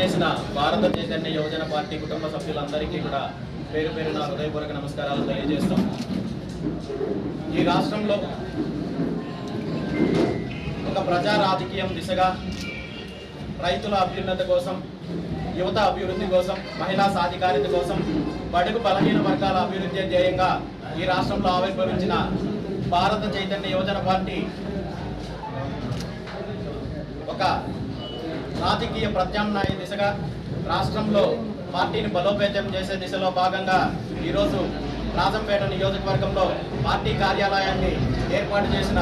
విచ్చేసిన భారత చైతన్య యువజన పార్టీ కుటుంబ సభ్యులందరికీ కూడా పేరు పేరున హృదయపూర్వక నమస్కారాలు తెలియజేస్తాం. ఈ రాష్ట్రంలో ఒక ప్రజా రాజకీయం దిశగా రైతుల అభ్యున్నతి కోసం, యువత అభివృద్ధి కోసం, మహిళా సాధికారిత కోసం, బడుగు బలహీన వర్గాల అభివృద్ధి ధ్యేయంగా ఈ రాష్ట్రంలో ఆవిర్భవించిన భారత చైతన్య యువజన పార్టీ ఒక రాజకీయ ప్రత్యామ్నాయ దిశగా రాష్ట్రంలో పార్టీని బలోపేతం చేసే దిశలో భాగంగా ఈరోజు రాజంపేట నియోజకవర్గంలో పార్టీ కార్యాలయాన్ని ఏర్పాటు చేసిన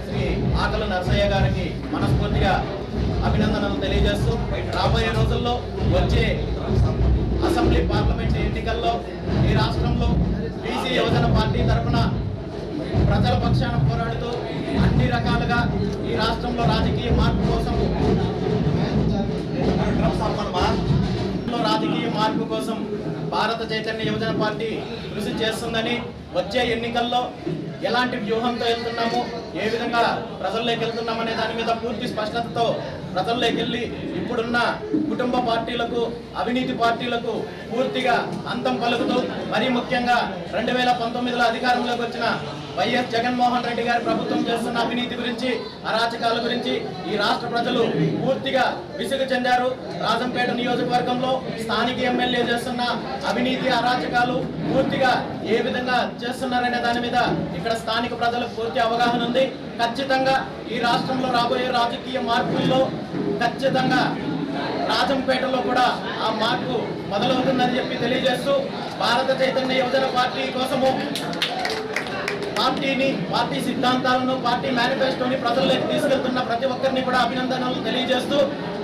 శ్రీ ఆకల నరసయ్య గారికి మనస్ఫూర్తిగా అభినందనలు తెలియజేస్తూ, రాబోయే రోజుల్లో వచ్చే అసెంబ్లీ పార్లమెంట్ ఎన్నికల్లో ఈ రాష్ట్రంలో బీసీ యువజన పార్టీ తరఫున ప్రజల పక్షాన పోరాడుతూ అన్ని రకాలుగా ఈ రాష్ట్రంలో రాజకీయ మార్పు కోసం భారత చైతన్య యువజన పార్టీ కృషి చేస్తుందని, వచ్చే ఎన్నికల్లో ఎలాంటి వ్యూహంతో వెళ్తున్నాము, ఏ విధంగా ప్రజల్లోకి వెళ్తున్నామనే దాని మీద పూర్తి స్పష్టతతో ప్రజల్లోకి వెళ్ళి ఇప్పుడున్న కుటుంబ పార్టీలకు, అవినీతి పార్టీలకు పూర్తిగా అంతం పలుకుతూ, మరీ ముఖ్యంగా 2019లో అధికారంలోకి వచ్చిన వైఎస్ జగన్మోహన్ రెడ్డి గారి ప్రభుత్వం చేస్తున్న అవినీతి గురించి, అరాచకాల గురించి ఈ రాష్ట్ర ప్రజలు పూర్తిగా విసుగు చెందారు. రాజంపేట నియోజకవర్గంలో స్థానిక ఎమ్మెల్యే చేస్తున్న అవినీతి, అరాచకాలు పూర్తిగా ఏ విధంగా చేస్తున్నారనే దాని మీద ఇక్కడ స్థానిక ప్రజలకు పూర్తి అవగాహన ఉంది. ఖచ్చితంగా ఈ రాష్ట్రంలో రాబోయే రాజకీయ మార్పుల్లో ఖచ్చితంగా రాజంపేటలో కూడా ఆ మార్పు మొదలవుతుందని చెప్పి తెలియజేస్తూ, భారత చైతన్య యువజన పార్టీ కోసము పార్టీ సిద్ధాంతాలను, పార్టీ మేనిఫెస్టోని ప్రజల్లోకి తీసుకెళ్తున్న ప్రతి ఒక్కరిని కూడా అభినందనలు తెలియజేస్తూ,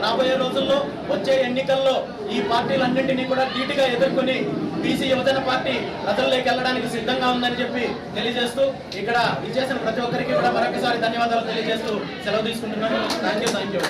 రాబోయే రోజుల్లో వచ్చే ఎన్నికల్లో ఈ పార్టీలన్నింటినీ కూడా ధీటుగా ఎదుర్కొని బీసీ యువజన పార్టీ ప్రజల్లోకి వెళ్ళడానికి సిద్ధంగా ఉందని చెప్పి తెలియజేస్తూ, ఇక్కడ విచ్చేసిన ప్రతి ఒక్కరికి కూడా మరొకసారి ధన్యవాదాలు తెలియజేస్తూ సెలవు తీసుకుంటున్నాను. Thank you.